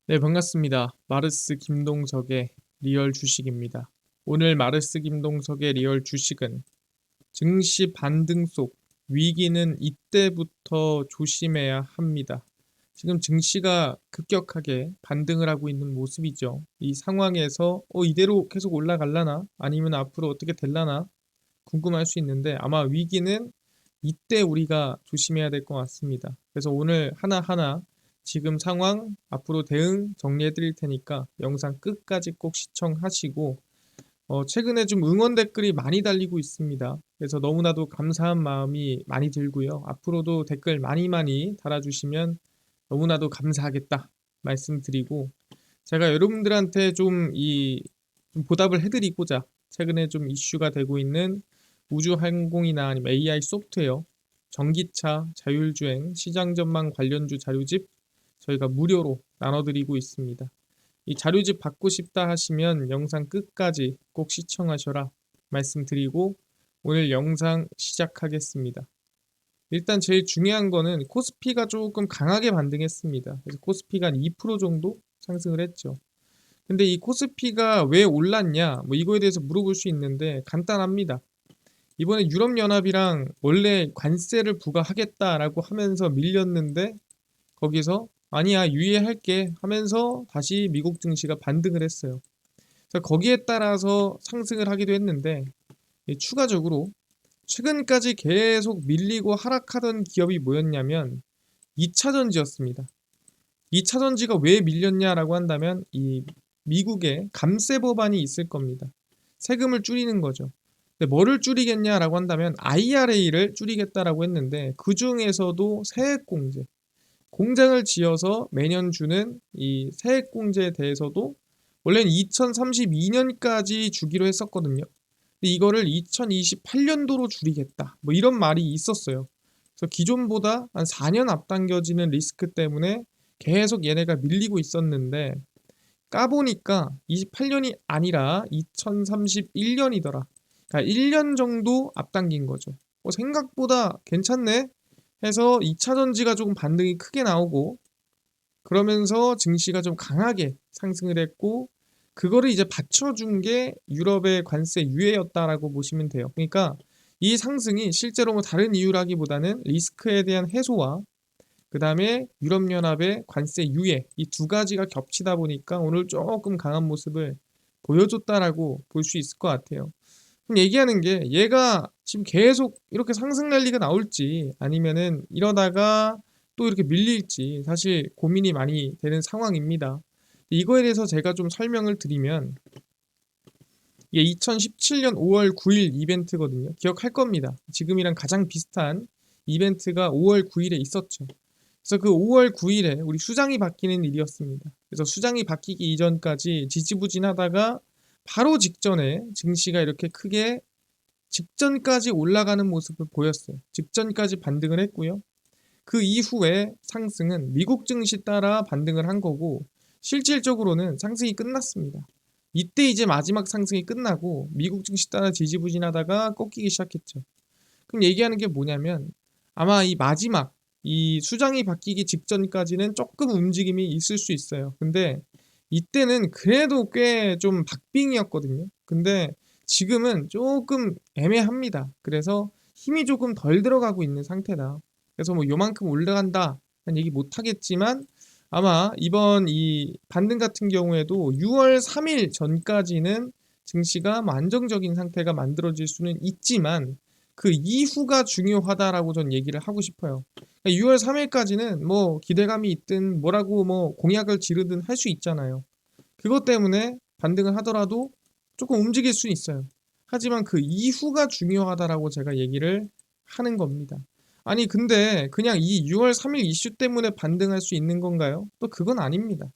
네, 반갑습니다. 마르스 김동석의 리얼 주식입니다. 오늘 마르스 김동석의 리얼 주식은 증시 반등 속 위기는 이때부터 조심해야 합니다. 지금 증시가 급격하게 반등을 하고 있는 모습이죠. 이 상황에서 이대로 계속 올라갈라나 아니면 앞으로 어떻게 될라나 궁금할 수 있는데 아마 위기는 이때 우리가 조심해야 될 것 같습니다. 그래서 오늘 하나하나 지금 상황, 앞으로 대응 정리해 드릴 테니까 영상 끝까지 꼭 시청하시고 최근에 좀 응원 댓글이 많이 달리고 있습니다. 그래서 너무나도 감사한 마음이 많이 들고요. 앞으로도 댓글 많이 달아주시면 너무나도 감사하겠다 말씀드리고 제가 여러분들한테 좀 보답을 해드리고자 최근에 좀 이슈가 되고 있는 우주항공이나 아니면 AI 소프트웨어, 전기차, 자율주행, 시장 전망 관련주 자료집 저희가 무료로 나눠드리고 있습니다. 이 자료집 받고 싶다 하시면 영상 끝까지 꼭 시청하셔라 말씀드리고 오늘 영상 시작하겠습니다. 일단 제일 중요한 거는 코스피가 조금 강하게 반등했습니다. 그래서 코스피가 한 2% 정도 상승을 했죠. 근데 이 코스피가 왜 올랐냐? 뭐 이거에 대해서 물어볼 수 있는데 간단합니다. 이번에 유럽연합이랑 원래 관세를 부과하겠다라고 하면서 밀렸는데 거기서 아니야 유예할게 하면서 다시 미국 증시가 반등을 했어요. 그래서 거기에 따라서 상승을 하기도 했는데 추가적으로 최근까지 계속 밀리고 하락하던 기업이 뭐였냐면 2차전지였습니다. 2차전지가 왜 밀렸냐라고 한다면 이 미국의 감세 법안이 있을 겁니다. 세금을 줄이는 거죠. 근데 뭐를 줄이겠냐라고 한다면 IRA를 줄이겠다라고 했는데 그 중에서도 세액공제, 공장을 지어서 매년 주는 이 세액공제에 대해서도 원래는 2032년까지 주기로 했었거든요. 근데 이거를 2028년도로 줄이겠다. 뭐 이런 말이 있었어요. 그래서 기존보다 한 4년 앞당겨지는 리스크 때문에 계속 얘네가 밀리고 있었는데 까보니까 28년이 아니라 2031년이더라. 그러니까 1년 정도 앞당긴 거죠. 생각보다 괜찮네 해서 2차 전지가 조금 반등이 크게 나오고 그러면서 증시가 좀 강하게 상승을 했고 그거를 이제 받쳐준 게 유럽의 관세 유예였다라고 보시면 돼요. 그러니까 이 상승이 실제로 뭐 다른 이유라기보다는 리스크에 대한 해소와 그 다음에 유럽연합의 관세 유예 이 두 가지가 겹치다 보니까 오늘 조금 강한 모습을 보여줬다라고 볼 수 있을 것 같아요. 그럼 얘기하는 게 얘가 지금 계속 이렇게 상승 랠리가 나올지 아니면은 이러다가 또 이렇게 밀릴지 사실 고민이 많이 되는 상황입니다. 이거에 대해서 제가 좀 설명을 드리면 이게 2017년 5월 9일 이벤트거든요. 기억할 겁니다. 지금이랑 가장 비슷한 이벤트가 5월 9일에 있었죠. 그래서 그 5월 9일에 우리 수장이 바뀌는 일이었습니다. 그래서 수장이 바뀌기 이전까지 지지부진하다가 바로 직전에 증시가 이렇게 크게 직전까지 올라가는 모습을 보였어요. 직전까지 반등을 했고요. 그 이후에 상승은 미국 증시 따라 반등을 한 거고 실질적으로는 상승이 끝났습니다. 이때 이제 마지막 상승이 끝나고 미국 증시 따라 지지부진하다가 꺾이기 시작했죠. 그럼 얘기하는 게 뭐냐면 아마 이 마지막 이 수장이 바뀌기 직전까지는 조금 움직임이 있을 수 있어요. 근데 이때는 그래도 꽤 좀 박빙이었거든요. 근데 지금은 조금 애매합니다. 그래서 힘이 조금 덜 들어가고 있는 상태다. 그래서 뭐 요만큼 올라간다 는 얘기 못 하겠지만 아마 이번 이 반등 같은 경우에도 6월 3일 전까지는 증시가 뭐 안정적인 상태가 만들어질 수는 있지만 그 이후가 중요하다라고 전 얘기를 하고 싶어요. 6월 3일까지는 뭐 기대감이 있든 뭐라고 뭐 공약을 지르든 할 수 있잖아요. 그것 때문에 반등을 하더라도 조금 움직일 수 있어요. 하지만 그 이후가 중요하다라고 제가 얘기를 하는 겁니다. 아니 근데 그냥 이 6월 3일 이슈 때문에 반등할 수 있는 건가요? 또 그건 아닙니다.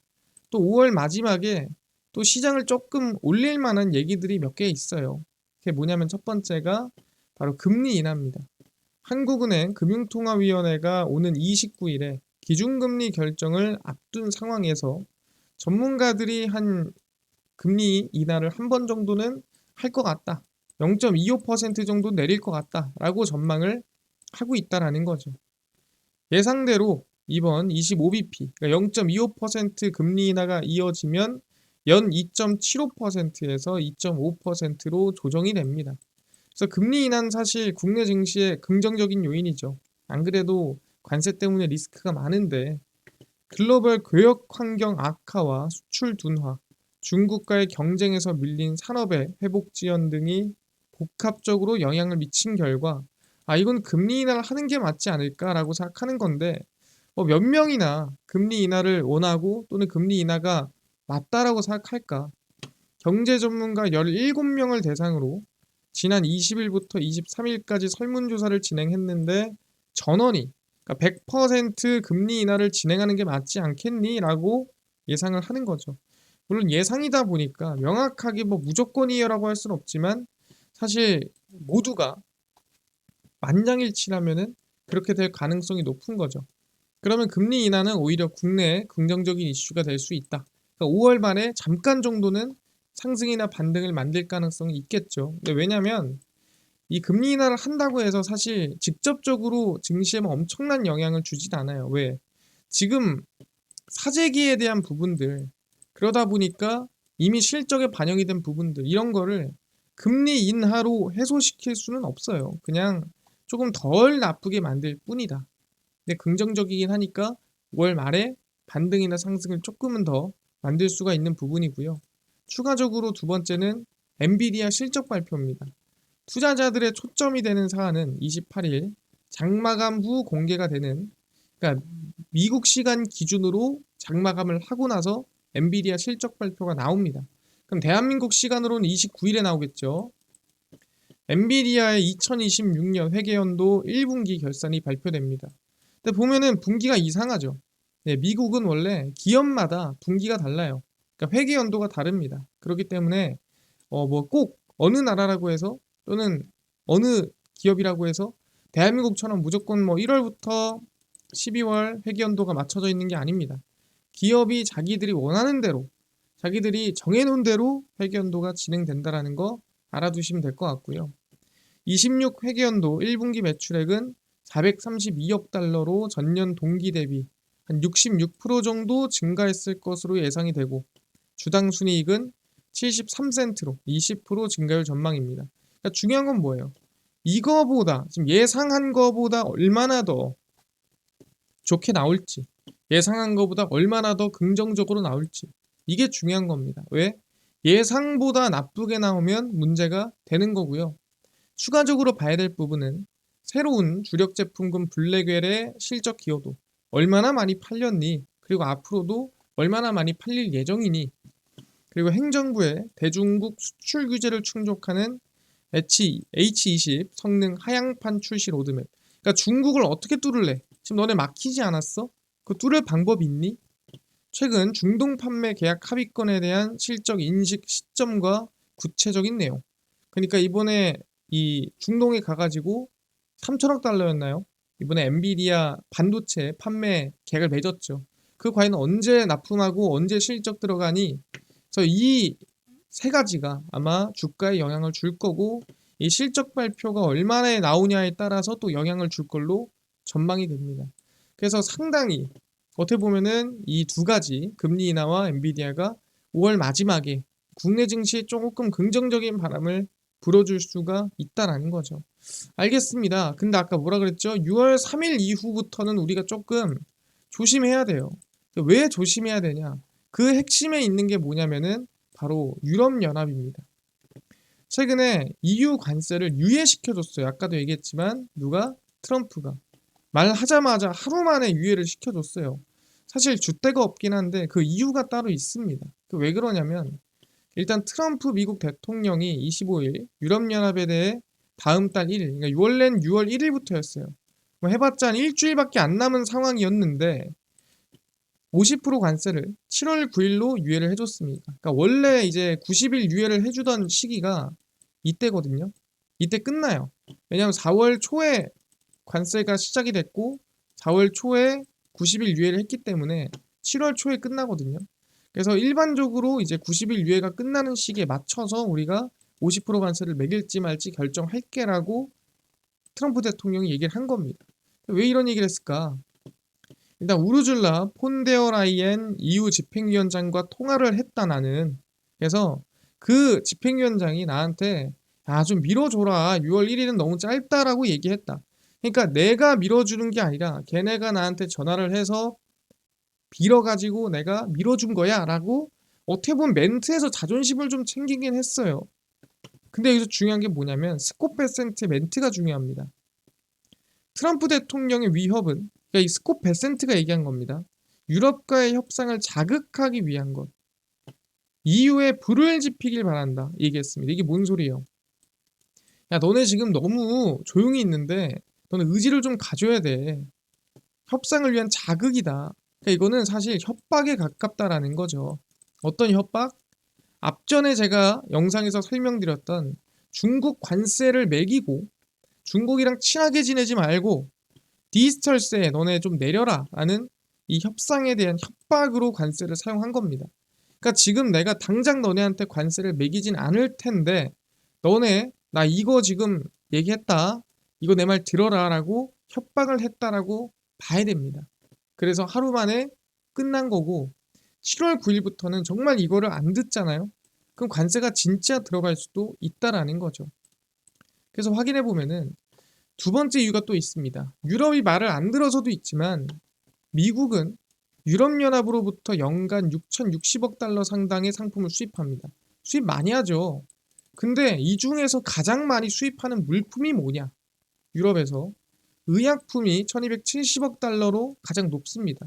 또 5월 마지막에 또 시장을 조금 올릴 만한 얘기들이 몇 개 있어요. 그게 뭐냐면 첫 번째가 바로 금리 인하입니다. 한국은행 금융통화위원회가 오는 29일에 기준금리 결정을 앞둔 상황에서 전문가들이 한 금리 인하를 한 번 정도는 할 것 같다. 0.25% 정도 내릴 것 같다라고 전망을 하고 있다라는 거죠. 예상대로 2번 25bp, 그러니까 0.25% 금리 인하가 이어지면 연 2.75%에서 2.5%로 조정이 됩니다. 그래서 금리 인하는 사실 국내 증시의 긍정적인 요인이죠. 안 그래도 관세 때문에 리스크가 많은데 글로벌 교역 환경 악화와 수출 둔화, 중국과의 경쟁에서 밀린 산업의 회복 지연 등이 복합적으로 영향을 미친 결과 이건 금리 인하를 하는 게 맞지 않을까라고 생각하는 건데 몇 명이나 금리 인하를 원하고 또는 금리 인하가 맞다라고 생각할까? 경제 전문가 17명을 대상으로 지난 20일부터 23일까지 설문조사를 진행했는데 전원이 그러니까 100% 금리 인하를 진행하는 게 맞지 않겠니? 라고 예상을 하는 거죠. 물론 예상이다 보니까 명확하게 뭐 무조건이에요라고 할 수는 없지만 사실 모두가 만장일치라면은 그렇게 될 가능성이 높은 거죠. 그러면 금리 인하는 오히려 국내에 긍정적인 이슈가 될 수 있다. 그러니까 5월 말에 잠깐 정도는 상승이나 반등을 만들 가능성이 있겠죠. 근데 왜냐면 이 금리 인하를 한다고 해서 사실 직접적으로 증시에 뭐 엄청난 영향을 주진 않아요. 왜? 지금 사재기에 대한 부분들 그러다 보니까 이미 실적에 반영이 된 부분들 이런 거를 금리 인하로 해소시킬 수는 없어요. 그냥 조금 덜 나쁘게 만들 뿐이다. 근데 긍정적이긴 하니까 5월 말에 반등이나 상승을 조금은 더 만들 수가 있는 부분이고요. 추가적으로 두 번째는 엔비디아 실적 발표입니다. 투자자들의 초점이 되는 사안은 28일 장마감 후 공개가 되는, 그러니까 미국 시간 기준으로 장마감을 하고 나서 엔비디아 실적 발표가 나옵니다. 그럼 대한민국 시간으로는 29일에 나오겠죠. 엔비디아의 2026년 회계연도 1분기 결산이 발표됩니다. 근데 보면은 분기가 이상하죠. 네, 미국은 원래 기업마다 분기가 달라요. 그러니까 회계연도가 다릅니다. 그렇기 때문에 뭐 꼭 어느 나라라고 해서 또는 어느 기업이라고 해서 대한민국처럼 무조건 뭐 1월부터 12월 회계연도가 맞춰져 있는 게 아닙니다. 기업이 자기들이 원하는 대로 자기들이 정해놓은 대로 회계연도가 진행된다라는 거 알아두시면 될 것 같고요. 26 회계연도 1분기 매출액은 432억 달러로 전년 동기 대비 한 66% 정도 증가했을 것으로 예상이 되고 주당 순이익은 73센트로 20% 증가율 전망입니다. 그러니까 중요한 건 뭐예요? 이거보다 지금 예상한 거보다 얼마나 더 좋게 나올지, 예상한 거보다 얼마나 더 긍정적으로 나올지, 이게 중요한 겁니다. 왜? 예상보다 나쁘게 나오면 문제가 되는 거고요. 추가적으로 봐야 될 부분은 새로운 주력 제품군 블랙웰의 실적 기여도 얼마나 많이 팔렸니? 그리고 앞으로도 얼마나 많이 팔릴 예정이니? 그리고 행정부의 대중국 수출 규제를 충족하는 H20 성능 하향판 출시 로드맵. 그러니까 중국을 어떻게 뚫을래? 지금 너네 막히지 않았어? 그 뚫을 방법 있니? 최근 중동 판매 계약 합의건에 대한 실적 인식 시점과 구체적인 내용. 그러니까 이번에 이 중동에 가가지고 3천억 달러였나요? 이번에 엔비디아 반도체 판매 계약을 맺었죠. 그 과연 언제 납품하고 언제 실적 들어가니? 그래서 이 세 가지가 아마 주가에 영향을 줄 거고 이 실적 발표가 얼마나 나오냐에 따라서 또 영향을 줄 걸로 전망이 됩니다. 그래서 상당히 어떻게 보면은 이 두 가지 금리 인하와 엔비디아가 5월 마지막에 국내 증시에 조금 긍정적인 바람을 불어줄 수가 있다라는 거죠. 알겠습니다. 근데 아까 뭐라 그랬죠? 6월 3일 이후부터는 우리가 조금 조심해야 돼요. 왜 조심해야 되냐? 그 핵심에 있는 게 뭐냐면은 바로 유럽연합입니다. 최근에 EU 관세를 유예시켜줬어요. 아까도 얘기했지만 누가? 트럼프가. 말하자마자 하루 만에 유예를 시켜줬어요. 사실 줏대가 없긴 한데 그 이유가 따로 있습니다. 왜 그러냐면 일단 트럼프 미국 대통령이 25일 유럽연합에 대해 다음 달 1일, 그러니까 원래는 6월 1일부터였어요. 뭐 해봤자 한 일주일밖에 안 남은 상황이었는데 50% 관세를 7월 9일로 유예를 해줬습니다. 그러니까 원래 이제 90일 유예를 해주던 시기가 이때거든요. 이때 끝나요. 왜냐하면 4월 초에 관세가 시작이 됐고 4월 초에 90일 유예를 했기 때문에 7월 초에 끝나거든요. 그래서 일반적으로 이제 90일 유예가 끝나는 시기에 맞춰서 우리가 50% 관세를 매길지 말지 결정할게라고 트럼프 대통령이 얘기를 한 겁니다. 왜 이런 얘기를 했을까? 일단 우르줄라 폰데어 라이엔 EU 집행위원장과 통화를 했다 나는. 그래서 그 집행위원장이 나한테 야, 좀 밀어줘라. 6월 1일은 너무 짧다라고 얘기했다. 그러니까 내가 밀어주는 게 아니라 걔네가 나한테 전화를 해서 빌어가지고 내가 밀어준 거야 라고 어떻게 보면 멘트에서 자존심을 좀 챙기긴 했어요. 근데 여기서 중요한 게 뭐냐면 스콧 베센트의 멘트가 중요합니다. 트럼프 대통령의 위협은 그러니까 이 스콧 베센트가 얘기한 겁니다. 유럽과의 협상을 자극하기 위한 것. EU에 불을 지피길 바란다 얘기했습니다. 이게 뭔 소리예요? 야, 너네 지금 너무 조용히 있는데 너네 의지를 좀 가져야 돼. 협상을 위한 자극이다. 그러니까 이거는 사실 협박에 가깝다라는 거죠. 어떤 협박? 앞전에 제가 영상에서 설명드렸던 중국 관세를 매기고 중국이랑 친하게 지내지 말고 디지털세 너네 좀 내려라 라는 이 협상에 대한 협박으로 관세를 사용한 겁니다. 그러니까 지금 내가 당장 너네한테 관세를 매기진 않을 텐데 너네 나 이거 지금 얘기했다. 이거 내 말 들어라 라고 협박을 했다라고 봐야 됩니다. 그래서 하루 만에 끝난 거고 7월 9일부터는 정말 이거를 안 듣잖아요. 그럼 관세가 진짜 들어갈 수도 있다라는 거죠. 그래서 확인해 보면은 두 번째 이유가 또 있습니다. 유럽이 말을 안 들어서도 있지만 미국은 유럽연합으로부터 연간 6,060억 달러 상당의 상품을 수입합니다. 수입 많이 하죠. 근데 이 중에서 가장 많이 수입하는 물품이 뭐냐? 유럽에서 의약품이 1270억 달러로 가장 높습니다.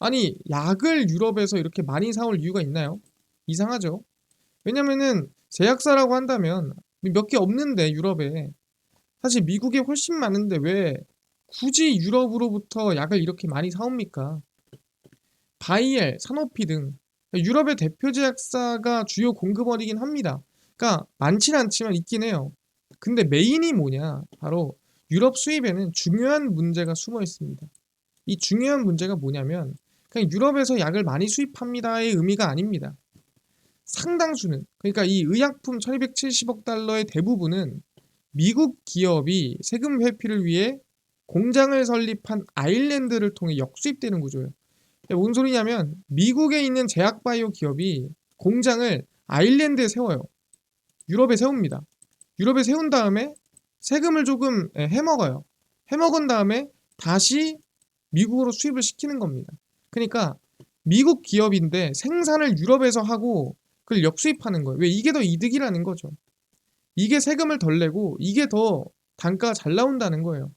아니, 약을 유럽에서 이렇게 많이 사올 이유가 있나요? 이상하죠. 왜냐면은 제약사라고 한다면 몇 개 없는데 유럽에 사실 미국에 훨씬 많은데 왜 굳이 유럽으로부터 약을 이렇게 많이 사옵니까? 바이엘, 사노피 등 유럽의 대표 제약사가 주요 공급원이긴 합니다. 그러니까 많지는 않지만 있긴 해요. 근데 메인이 뭐냐? 바로 유럽 수입에는 중요한 문제가 숨어 있습니다. 이 중요한 문제가 뭐냐면 그냥 유럽에서 약을 많이 수입합니다의 의미가 아닙니다. 상당수는 그러니까 이 의약품 1270억 달러의 대부분은 미국 기업이 세금 회피를 위해 공장을 설립한 아일랜드를 통해 역수입되는 구조예요. 뭔 소리냐면 미국에 있는 제약바이오 기업이 공장을 아일랜드에 세워요. 유럽에 세웁니다. 유럽에 세운 다음에 세금을 조금 해먹어요. 해먹은 다음에 다시 미국으로 수입을 시키는 겁니다. 그러니까 미국 기업인데 생산을 유럽에서 하고 그걸 역수입하는 거예요. 왜? 이게 더 이득이라는 거죠. 이게 세금을 덜 내고 이게 더 단가가 잘 나온다는 거예요.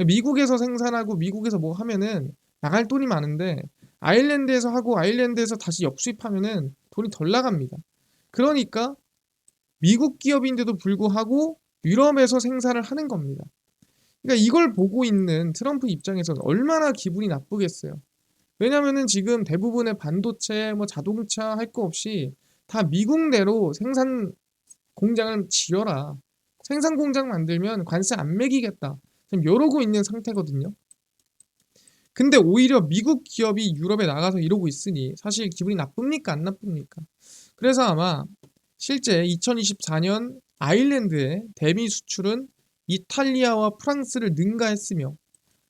미국에서 생산하고 미국에서 뭐 하면은 나갈 돈이 많은데 아일랜드에서 하고 아일랜드에서 다시 역수입하면은 돈이 덜 나갑니다. 그러니까 미국 기업인데도 불구하고 유럽에서 생산을 하는 겁니다. 그러니까 이걸 보고 있는 트럼프 입장에서는 얼마나 기분이 나쁘겠어요. 왜냐면은 지금 대부분의 반도체, 뭐 자동차 할 거 없이 다 미국 내로 생산 공장을 지어라. 생산 공장 만들면 관세 안 매기겠다. 지금 이러고 있는 상태거든요. 근데 오히려 미국 기업이 유럽에 나가서 이러고 있으니 사실 기분이 나쁩니까? 안 나쁩니까? 그래서 아마 실제 2024년 아일랜드의 대미 수출은 이탈리아와 프랑스를 능가했으며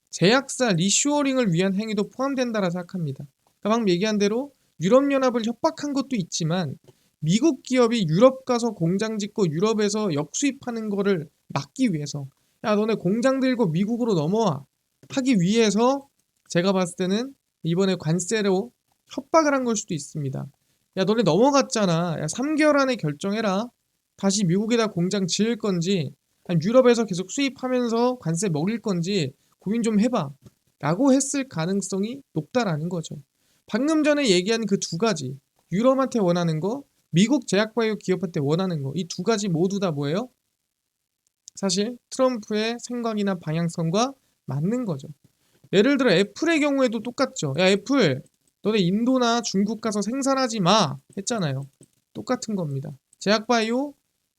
제약사 리쇼어링을 위한 행위도 포함된다라 생각합니다. 그러니까 방금 얘기한 대로 유럽연합을 협박한 것도 있지만 미국 기업이 유럽 가서 공장 짓고 유럽에서 역수입하는 거를 막기 위해서 야 너네 공장 들고 미국으로 넘어와 하기 위해서 제가 봤을 때는 이번에 관세로 협박을 한 걸 수도 있습니다. 야 너네 넘어갔잖아. 야 3개월 안에 결정해라. 다시 미국에다 공장 지을 건지 아니면 유럽에서 계속 수입하면서 관세 먹일 건지 고민 좀 해봐 라고 했을 가능성이 높다라는 거죠. 방금 전에 얘기한 그 두 가지 유럽한테 원하는 거 미국 제약바이오 기업한테 원하는 거 이 두 가지 모두 다 뭐예요? 사실 트럼프의 생각이나 방향성과 맞는 거죠. 예를 들어 애플의 경우에도 똑같죠. 야 애플 너네 인도나 중국 가서 생산하지 마 했잖아요. 똑같은 겁니다. 제약바이오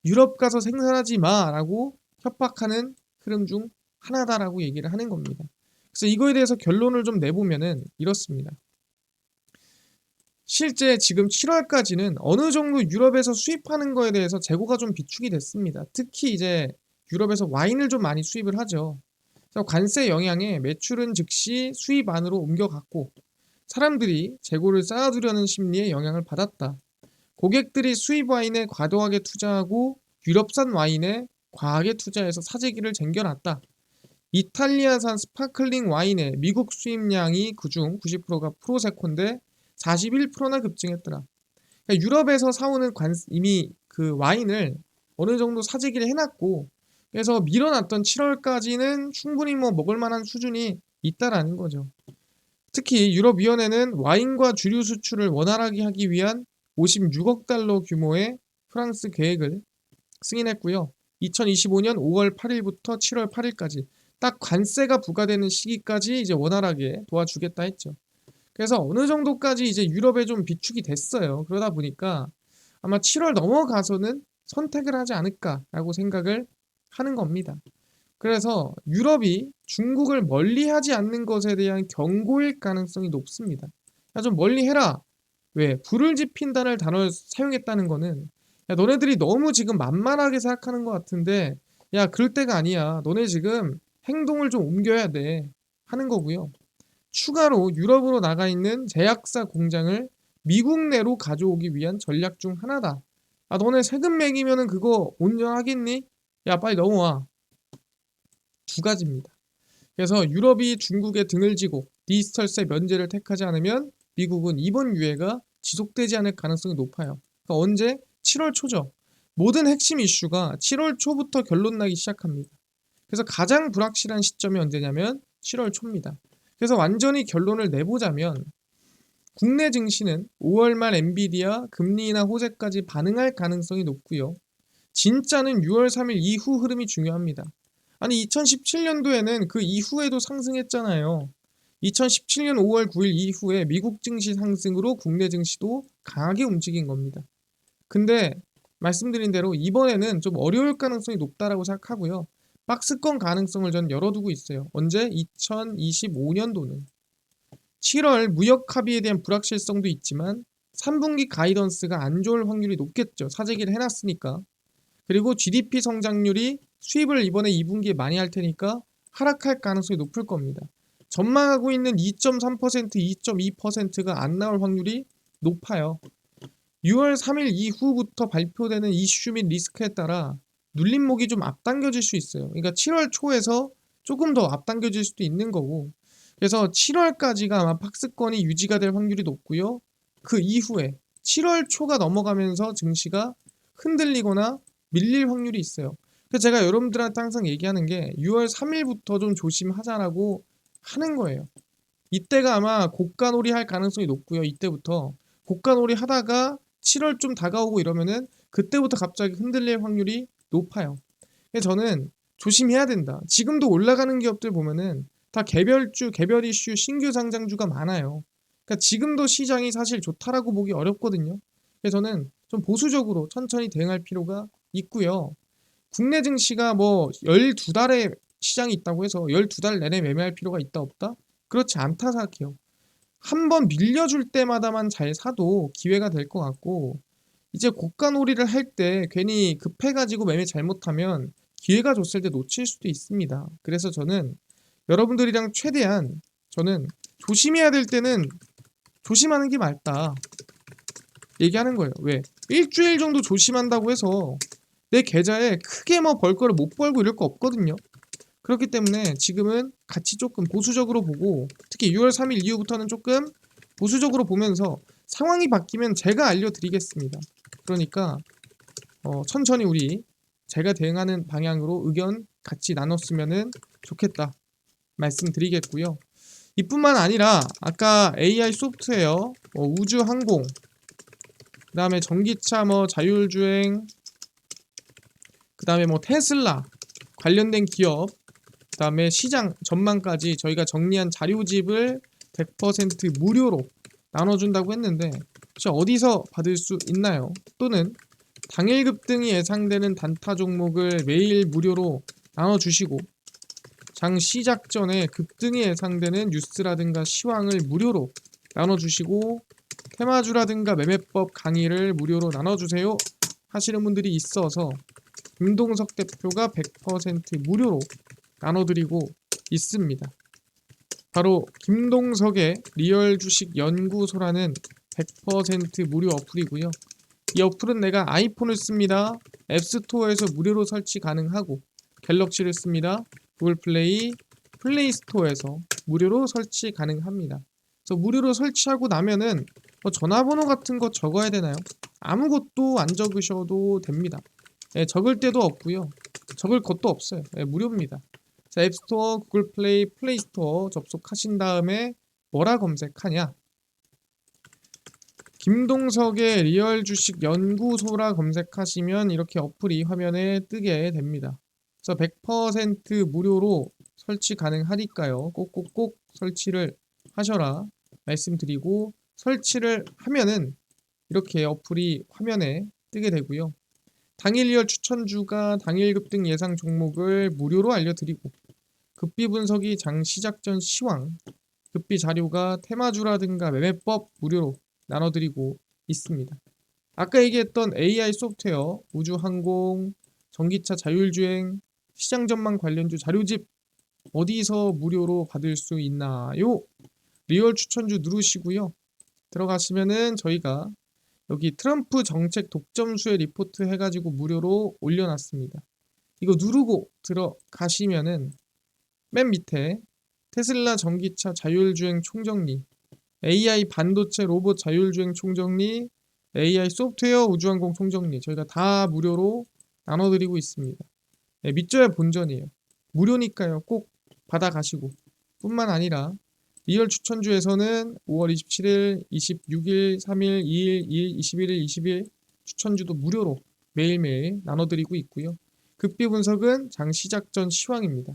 유럽 가서 생산하지 마라고 협박하는 흐름 중 하나다라고 얘기를 하는 겁니다. 그래서 이거에 대해서 결론을 좀 내보면은 이렇습니다. 실제 지금 7월까지는 어느 정도 유럽에서 수입하는 거에 대해서 재고가 좀 비축이 됐습니다. 특히 이제 유럽에서 와인을 좀 많이 수입을 하죠. 그래서 관세 영향에 매출은 즉시 수입 안으로 옮겨갔고 사람들이 재고를 쌓아두려는 심리에 영향을 받았다. 고객들이 수입 와인에 과도하게 투자하고 유럽산 와인에 과하게 투자해서 사재기를 쟁겨놨다. 이탈리아산 스파클링 와인의 미국 수입량이 그중 90%가 프로세코인데 41%나 급증했더라. 그러니까 유럽에서 사오는 이미 그 와인을 어느 정도 사재기를 해놨고 그래서 밀어놨던 7월까지는 충분히 뭐 먹을 만한 수준이 있다라는 거죠. 특히 유럽위원회는 와인과 주류 수출을 원활하게 하기 위한 56억 달러 규모의 프랑스 계획을 승인했고요. 2025년 5월 8일부터 7월 8일까지 딱 관세가 부과되는 시기까지 이제 원활하게 도와주겠다 했죠. 그래서 어느 정도까지 이제 유럽에 좀 비축이 됐어요. 그러다 보니까 아마 7월 넘어가서는 선택을 하지 않을까라고 생각을 하는 겁니다. 그래서 유럽이 중국을 멀리하지 않는 것에 대한 경고일 가능성이 높습니다. 야, 좀 멀리해라. 왜? 불을 지핀다는 단어를 사용했다는 거는 야, 너네들이 너무 지금 만만하게 생각하는 것 같은데 야, 그럴 때가 아니야. 너네 지금 행동을 좀 옮겨야 돼. 하는 거고요. 추가로 유럽으로 나가 있는 제약사 공장을 미국 내로 가져오기 위한 전략 중 하나다. 아, 너네 세금 매기면은 그거 온전하겠니? 야, 빨리 넘어와. 두 가지입니다. 그래서 유럽이 중국에 등을 지고 디지털세 면제를 택하지 않으면 미국은 이번 유예가 지속되지 않을 가능성이 높아요. 그러니까 언제? 7월 초죠. 모든 핵심 이슈가 7월 초부터 결론 나기 시작합니다. 그래서 가장 불확실한 시점이 언제냐면 7월 초입니다. 그래서 완전히 결론을 내보자면 국내 증시는 5월 말 엔비디아 금리 인하 호재까지 반응할 가능성이 높고요. 진짜는 6월 3일 이후 흐름이 중요합니다. 아니 2017년도에는 그 이후에도 상승했잖아요. 2017년 5월 9일 이후에 미국 증시 상승으로 국내 증시도 강하게 움직인 겁니다. 근데 말씀드린 대로 이번에는 좀 어려울 가능성이 높다라고 생각하고요. 박스권 가능성을 전 열어두고 있어요. 언제? 2025년도는 7월 무역 합의에 대한 불확실성도 있지만 3분기 가이던스가 안 좋을 확률이 높겠죠. 사재기를 해놨으니까. 그리고 GDP 성장률이 수입을 이번에 2분기에 많이 할 테니까 하락할 가능성이 높을 겁니다. 전망하고 있는 2.3%, 2.2%가 안 나올 확률이 높아요. 6월 3일 이후부터 발표되는 이슈 및 리스크에 따라 눌림목이 좀 앞당겨질 수 있어요. 그러니까 7월 초에서 조금 더 앞당겨질 수도 있는 거고 그래서 7월까지가 아마 박스권이 유지가 될 확률이 높고요. 그 이후에 7월 초가 넘어가면서 증시가 흔들리거나 밀릴 확률이 있어요. 그래서 제가 여러분들한테 항상 얘기하는 게 6월 3일부터 좀 조심하자라고 하는 거예요. 이때가 아마 고가놀이 할 가능성이 높고요. 이때부터 고가놀이 하다가 7월 좀 다가오고 이러면은 그때부터 갑자기 흔들릴 확률이 높아요. 그래서 저는 조심해야 된다. 지금도 올라가는 기업들 보면은 다 개별주, 개별 이슈, 신규 상장주가 많아요. 그러니까 지금도 시장이 사실 좋다라고 보기 어렵거든요. 그래서 저는 좀 보수적으로 천천히 대응할 필요가 있고요. 국내 증시가 뭐 12달의 시장이 있다고 해서 12달 내내 매매할 필요가 있다 없다? 그렇지 않다 생각해요. 한번 밀려줄 때마다만 잘 사도 기회가 될 것 같고 이제 고가놀이를 할 때 괜히 급해가지고 매매 잘못하면 기회가 줬을 때 놓칠 수도 있습니다. 그래서 저는 여러분들이랑 최대한 저는 조심해야 될 때는 조심하는 게 맞다 얘기하는 거예요. 왜? 일주일 정도 조심한다고 해서 내 계좌에 크게 뭐 벌 거를 못 벌고 이럴 거 없거든요. 그렇기 때문에 지금은 같이 조금 보수적으로 보고 특히 6월 3일 이후부터는 조금 보수적으로 보면서 상황이 바뀌면 제가 알려드리겠습니다. 그러니까 천천히 우리 제가 대응하는 방향으로 의견 같이 나눴으면 좋겠다 말씀드리겠고요. 이뿐만 아니라 아까 AI 소프트웨어, 우주 항공, 그 다음에 전기차 자율주행, 그 다음에 테슬라 관련된 기업, 그 다음에 시장 전망까지 저희가 정리한 자료집을 100% 무료로 나눠준다고 했는데 혹시 어디서 받을 수 있나요? 또는 당일 급등이 예상되는 단타 종목을 매일 무료로 나눠주시고 장 시작 전에 급등이 예상되는 뉴스라든가 시황을 무료로 나눠주시고 테마주라든가 매매법 강의를 무료로 나눠주세요 하시는 분들이 있어서 김동석 대표가 100% 무료로 나눠드리고 있습니다. 바로 김동석의 리얼 주식 연구소라는 100% 무료 어플이고요. 이 어플은 내가 아이폰을 씁니다. 앱스토어에서 무료로 설치 가능하고, 갤럭시를 씁니다. 구글 플레이, 플레이 스토어에서 무료로 설치 가능합니다. 그래서 무료로 설치하고 나면은 전화번호 같은 거 적어야 되나요? 아무것도 안 적으셔도 됩니다. 예, 적을 데도 없고요. 적을 것도 없어요. 예, 무료입니다. 자, 앱스토어, 구글 플레이, 플레이 스토어 접속하신 다음에 뭐라 검색하냐? 김동석의 리얼 주식 연구소라 검색하시면 이렇게 어플이 화면에 뜨게 됩니다. 그래서 100% 무료로 설치 가능하니까요. 꼭꼭꼭 설치를 하셔라 말씀드리고, 설치를 하면은 이렇게 어플이 화면에 뜨게 되고요. 당일 리얼 추천주가 당일 급등 예상 종목을 무료로 알려드리고, 급비 분석이 장 시작 전 시황, 급비 자료가 테마주라든가 매매법 무료로 나눠드리고 있습니다. 아까 얘기했던 AI 소프트웨어, 우주항공, 전기차 자율주행, 시장 전망 관련주 자료집 어디서 무료로 받을 수 있나요? 리얼 추천주 누르시고요. 들어가시면은 저희가 여기 트럼프 정책 독점수의 리포트 해가지고 무료로 올려놨습니다. 이거 누르고 들어가시면은 맨 밑에 테슬라 전기차 자율주행 총정리, AI 반도체 로봇 자율주행 총정리, AI 소프트웨어 우주항공 총정리 저희가 다 무료로 나눠드리고 있습니다. 네, 믿져야 본전이에요. 무료니까요. 꼭 받아가시고, 뿐만 아니라 리얼 추천주에서는 5월 27일, 26일, 3일, 2일, 2일, 21일, 20일 추천주도 무료로 매일매일 나눠드리고 있고요. 급비 분석은 장 시작 전 시황입니다.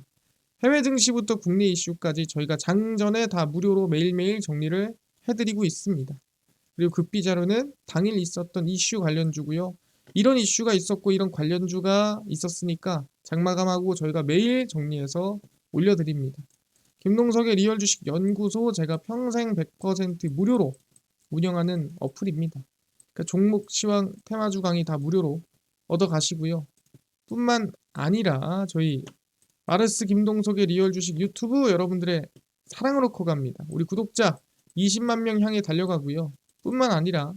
해외 증시부터 국내 이슈까지 저희가 장전에 다 무료로 매일매일 정리를 해드리고 있습니다. 그리고 급비 자료는 당일 있었던 이슈 관련주고요. 이런 이슈가 있었고 이런 관련주가 있었으니까 장마감하고 저희가 매일 정리해서 올려드립니다. 김동석의 리얼 주식 연구소, 제가 평생 100% 무료로 운영하는 어플입니다. 그러니까 종목 시황 테마주 강의 다 무료로 얻어 가시고요. 뿐만 아니라 저희 마르스 김동석의 리얼 주식 유튜브 여러분들의 사랑으로 커갑니다. 우리 구독자 20만 명 향해 달려가고요. 뿐만 아니라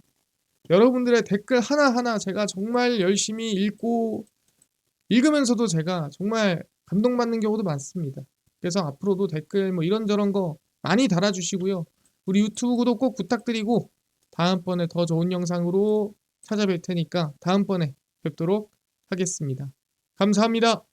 여러분들의 댓글 하나하나 제가 정말 열심히 읽고, 읽으면서도 제가 정말 감동받는 경우도 많습니다. 그래서 앞으로도 댓글 뭐 이런저런 거 많이 달아주시고요. 우리 유튜브 구독 꼭 부탁드리고, 다음번에 더 좋은 영상으로 찾아뵐 테니까 다음번에 뵙도록 하겠습니다. 감사합니다.